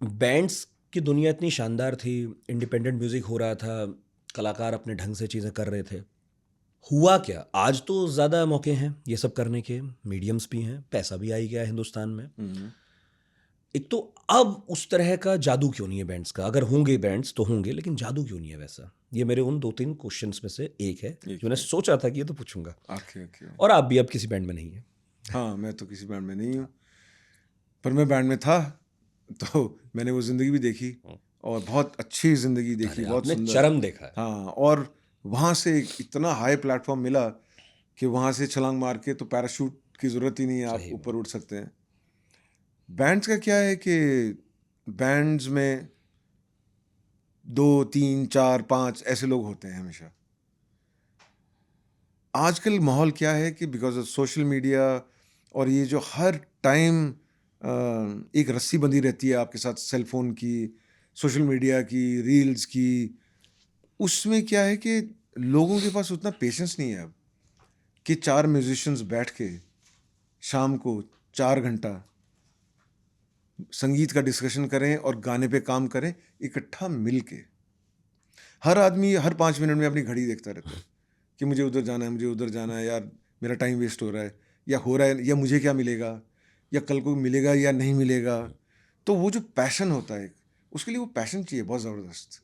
Bands की दुनिया इतनी शानदार थी, इंडिपेंडेंट म्यूज़िक हो रहा था, कलाकार अपने ढंग से चीज़ें कर रहे थे। हुआ क्या? आज तो ज़्यादा मौके हैं ये सब करने के, मीडियम्स भी हैं, पैसा भी आ ही गया है हिंदुस्तान में। हम्म, एक तो अब उस तरह का जादू क्यों नहीं है बैंड्स का? अगर होंगे बैंड्स तो होंगे, लेकिन जादू क्यों नहीं है वैसा? ये मेरे उन 2-3 क्वेश्चन्स में से एक है, एक जो मैंने है। सोचा था कि ये तो पूछूँगा। Okay okay. और आप भी अब किसी बैंड में नहीं हैं। हाँ, मैं तो किसी बैंड में नहीं हूँ, पर मैं बैंड में था, तो मैंने वो ज़िंदगी भी देखी और बहुत अच्छी ज़िंदगी देखी, अरे, बहुत आपने सुंदर। चरम देखा है। हाँ, और वहाँ से एक इतना हाई प्लेटफ़ॉर्म मिला कि वहाँ से छलांग मार के तो पैराशूट की ज़रूरत ही नहीं है, आप सही में। ऊपर उड़ सकते हैं। बैंड्स का क्या है कि बैंड्स में 2, 3, 4, 5 ऐसे लोग होते हैं हमेशा। आजकल माहौल क्या है कि बिकॉज़ ऑफ सोशल मीडिया और ये जो हर टाइम एक रस्सी बंधी रहती है आपके साथ सेल फ़ोन की, सोशल मीडिया की, रील्स की, उसमें क्या है कि लोगों के पास उतना पेशेंस नहीं है अब कि 4 म्यूज़िशियंस बैठ के शाम को 4 घंटा संगीत का डिस्कशन करें और गाने पे काम करें इकट्ठा मिल के। हर आदमी हर 5 मिनट में अपनी घड़ी देखता रहता है कि मुझे उधर जाना है, मुझे उधर जाना है, यार मेरा टाइम वेस्ट हो रहा है, या हो रहा है, या मुझे क्या मिलेगा, या कल को मिलेगा या नहीं मिलेगा। तो वो जो पैशन होता है, उसके लिए वो पैशन चाहिए बहुत ज़बरदस्त,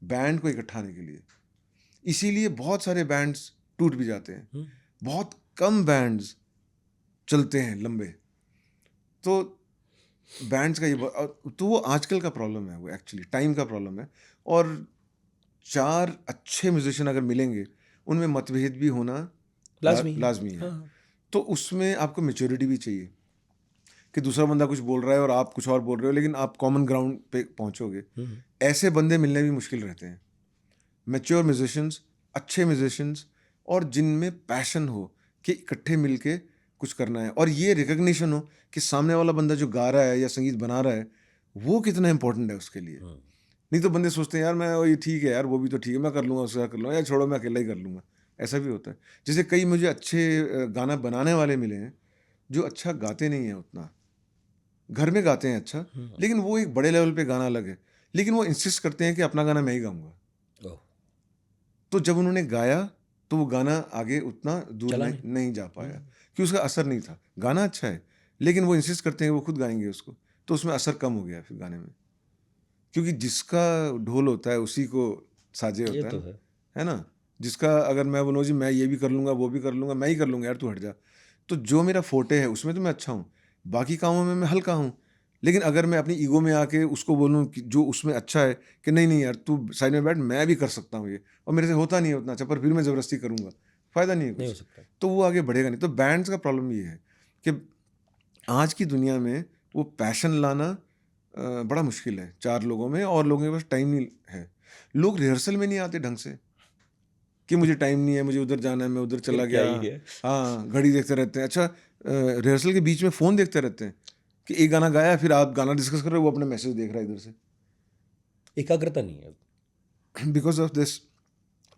बैंड को इकट्ठा आने के लिए। इसीलिए बहुत सारे बैंड्स टूट भी जाते हैं, हुँ। बहुत कम बैंड्स चलते हैं लंबे। तो बैंड्स का ये तो वो आजकल का प्रॉब्लम है, वो एक्चुअली टाइम का प्रॉब्लम है। और 4 अच्छे म्यूजिशियन अगर मिलेंगे, उनमें मतभेद भी होना लाज़मी है। लाजमी हाँ, है। हाँ। तो उसमें आपको मैच्योरिटी भी चाहिए कि दूसरा बंदा कुछ बोल रहा है और आप कुछ और बोल रहे हो, लेकिन आप कॉमन ग्राउंड पे पहुंचोगे। हुँ, हुँ। ऐसे बंदे मिलने भी मुश्किल रहते हैं। मैच्योर म्यूजिशियंस, अच्छे म्यूजिशियंस, और जिनमें पैशन हो कि इकट्ठे मिलके कुछ करना है, और ये रिकग्निशन हो कि सामने वाला बंदा जो गा रहा है या संगीत बना रहा है, वो कितना इंपॉर्टेंट है उसके लिए। हुँ। नहीं तो बंदे सोचते हैं यार मैं ये ठीक है यार, वो भी तो ठीक है, मैं कर लूँगा, उसके साथ कर लूँगा, या छोड़ो मैं अकेला ही कर लूँगा। ऐसा भी होता है। जैसे कई मुझे अच्छे गाना बनाने वाले मिले हैं, जो अच्छा गाते नहीं हैं उतना। घर में गाते हैं अच्छा, हुँ। लेकिन वो एक बड़े लेवल पे गाना अलग है। लेकिन वो इंसिस्ट करते हैं कि अपना गाना मैं ही गाऊँगा। ओह! तो जब उन्होंने गाया, तो वो गाना आगे उतना दूर चला नहीं नहीं। नहीं जा हुँ, पाया, हुँ। कि उसका असर नहीं था। गाना अच्छा है, लेकिन वो इंसिस्ट करते हैं कि वो खुद गाएँगे उसको, तो उसमें असर कम हो गया फिर गाने में। क्योंकि जिसका ढोल होता है उसी को साजे ये होता तो है। है ना? जिसका अगर मैं बोलूँ जी मैं ये भी कर लूँगा, वो भी कर लूँगा, मैं ही कर लूँगा यार तू हट जा। तो जो मेरा फ़ोर्टे है उसमें तो मैं अच्छा हूँ, बाकी कामों में मैं हल्का हूँ। लेकिन अगर मैं अपनी ईगो में आके उसको बोलूँ कि जो उसमें अच्छा है कि नहीं, नहीं यार तू साइड में बैठ, मैं भी कर सकता हूँ ये, और मेरे से होता नहीं है उतना अच्छा, पर फिर मैं ज़बरदस्ती करूँगा, फ़ायदा नहीं है नहीं हो कुछ। सकता। तो वो आगे बढ़ेगा नहीं। तो बैंड्स का प्रॉब्लम ये है कि आज की दुनिया में वो पैशन लाना बड़ा मुश्किल है 4 लोगों में, और लोगों के पास टाइम नहीं है। लोग रिहर्सल में नहीं आते ढंग से कि मुझे टाइम नहीं है, मुझे उधर जाना है, मैं उधर फिर चला क्या गया। ही है। हाँ, घड़ी देखते रहते हैं। अच्छा, रिहर्सल के बीच में फ़ोन देखते रहते हैं कि एक गाना गाया, फिर आप गाना डिस्कस कर रहे हो, वो अपना मैसेज देख रहा है इधर से। एकाग्रता नहीं है। Because of this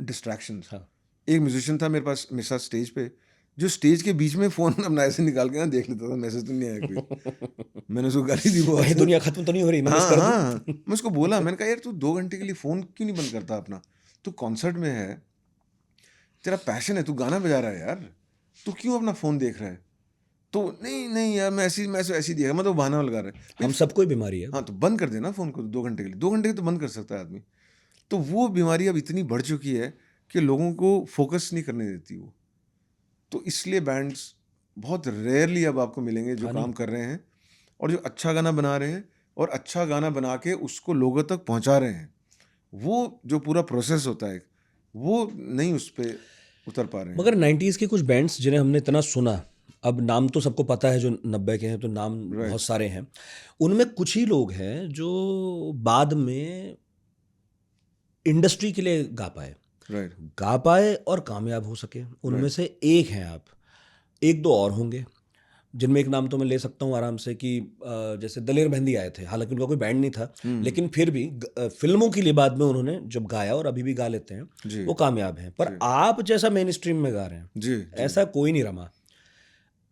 distractions. हाँ। एक म्यूज़िशियन था मेरे साथ स्टेज पे, जो स्टेज के बीच में फ़ोन अपना ऐसे निकाल के ना देख लेता था, मैसेज तो नहीं आया कोई। मैंने उसको गाली दी कहीं बहुत। दुनिया खत्म तो नहीं हो रही, मैं मिस हाँ, कर दूँ? हाँ। मैं उसको बोला, मैंने कहा यार तू 2 घंटे के लिए फ़ोन क्यों नहीं बंद करता अपना? तू कॉन्सर्ट में है, तेरा पैशन है, तू गाना बजा रहा है यार, तू क्यों अपना फ़ोन देख रहा है? तो नहीं, नहीं यार मैं तो ऐसे ही देखा, मैं तो बहाना लगा रहा है। हम फिर सबको ही बीमारी है। हाँ, तो बंद कर देना फ़ोन को 2 घंटे के लिए, 2 घंटे के तो बंद कर सकता है आदमी। तो वो बीमारी अब इतनी बढ़ चुकी है कि लोगों को फ़ोकस नहीं करने देती वो। तो इसलिए बैंड्स बहुत रेयरली अब आपको मिलेंगे जो हाँ, नहीं। काम कर रहे हैं, और जो अच्छा गाना बना रहे हैं, और अच्छा गाना बना के उसको लोगों तक पहुँचा रहे हैं। वो जो पूरा प्रोसेस होता है, वो नहीं उस पे उतर पा रहे हैं। मगर 90s के कुछ बैंड्स जिन्हें हमने इतना सुना, अब नाम तो सबको पता है जो 90 के हैं, तो नाम बहुत राइट, सारे हैं। उनमें कुछ ही लोग हैं जो बाद में इंडस्ट्री के लिए गा पाए। राइट, गा पाए और कामयाब हो सके। उनमें राइट। से एक हैं आप। 1-2 और होंगे, जिनमें एक नाम तो मैं ले सकता हूँ आराम से कि जैसे दलेर मेहंदी आए थे। हालाँकि उनका कोई बैंड नहीं था, हुँ, लेकिन फिर भी फ़िल्मों के लिए बाद में उन्होंने जब गाया और अभी भी गा लेते हैं, जी, वो कामयाब हैं। पर जी, आप जैसा मेनस्ट्रीम में गा रहे हैं, जी, जी। ऐसा कोई नहीं रमा।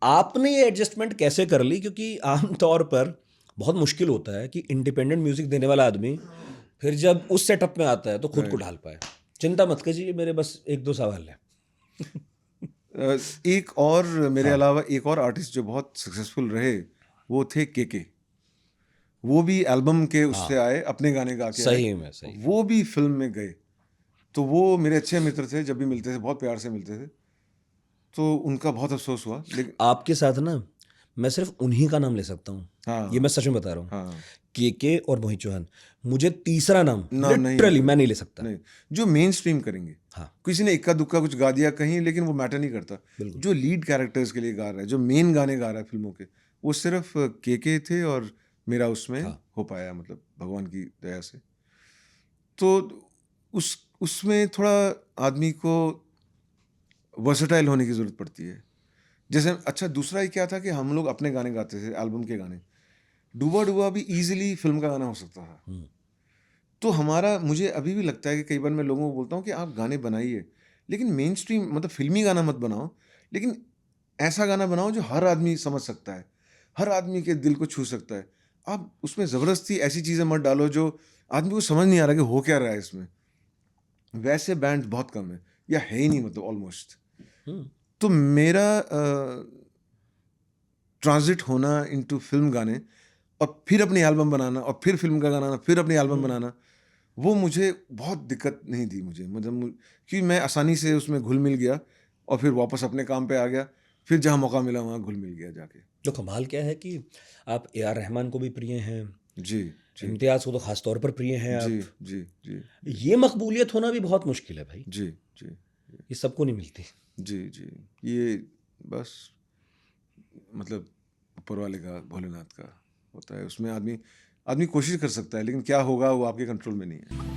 आपने ये एडजस्टमेंट कैसे कर ली? क्योंकि आम तौर पर बहुत मुश्किल होता है कि इंडिपेंडेंट म्यूजिक देने वाला आदमी फिर जब उस सेटअप में आता है तो खुद को ढाल पाए। चिंता मत कीजिए, मेरे बस 1-2 सवाल हैं। एक और मेरे हाँ। अलावा एक और आर्टिस्ट जो बहुत सक्सेसफुल रहे वो थे के। वो भी एल्बम के उससे आए, अपने गाने गा के आए, सही में, सही। वो भी फिल्म में गए। तो वो मेरे अच्छे मित्र थे, जब भी मिलते थे बहुत प्यार से मिलते थे, तो उनका बहुत अफसोस हुआ। लेकिन आपके साथ ना मैं सिर्फ उन्हीं का नाम ले सकता हूँ, ये मैं हाँ सच में बता रहा हूँ। हाँ के और मोहित चौहान, मुझे तीसरा नाम ना, नहीं लिटरली मैं नहीं ले सकता। नहीं, जो मेन स्ट्रीम करेंगे, हाँ, किसी ने इक्का दुक्का कुछ गा दिया कहीं, लेकिन वो मैटर नहीं करता। बिल्कुल। जो लीड कैरेक्टर्स के लिए गा रहा है, जो मेन गाने गा रहा है फिल्मों के, वो सिर्फ के थे, और मेरा उसमें हाँ। हो पाया, मतलब भगवान की दया से। तो उसमें थोड़ा आदमी को वर्सेटाइल होने की ज़रूरत पड़ती है। जैसे अच्छा, दूसरा ही क्या था कि हम लोग अपने गाने गाते थे, एल्बम के गाने। डूबा डूबा भी ईजिली फिल्म का गाना हो सकता था। हम्म, तो हमारा, मुझे अभी भी लगता है कि कई बार मैं लोगों को बोलता हूँ कि आप गाने बनाइए, लेकिन मेन स्ट्रीम मतलब फिल्मी गाना मत बनाओ, लेकिन ऐसा गाना बनाओ जो हर आदमी समझ सकता है, हर आदमी के दिल को छू सकता है। आप उसमें ज़बरदस्ती ऐसी चीज़ें मत डालो जो आदमी को समझ नहीं आ रहा कि हो क्या रहा है इसमें। वैसे बैंड बहुत कम है, या है ही नहीं, मतलब ऑलमोस्ट। हम्म, तो मेरा ट्रांजिट होना इनटू फिल्म गाने, और फिर अपनी एल्बम बनाना, और फिर फिल्म का गाना, फिर अपनी एल्बम बनाना, वो मुझे बहुत दिक्कत नहीं दी मुझे, मतलब कि मैं आसानी से उसमें घुल मिल गया, और फिर वापस अपने काम पे आ गया। फिर जहाँ मौका मिला वहाँ घुल मिल गया जाके। तो कमाल क्या है कि आप ए आर रहमान को भी प्रिय हैं, जी जी इम्तियाज़ को तो खास तौर पर प्रिय हैं जी आप। जी जी ये मकबूलियत होना भी बहुत मुश्किल है भाई, जी जी ये सबको नहीं मिलती। जी जी। ये बस, मतलब ऊपर वाले का, भोलेनाथ का होता है। उसमें आदमी कोशिश कर सकता है, लेकिन क्या होगा वो आपके कंट्रोल में नहीं है।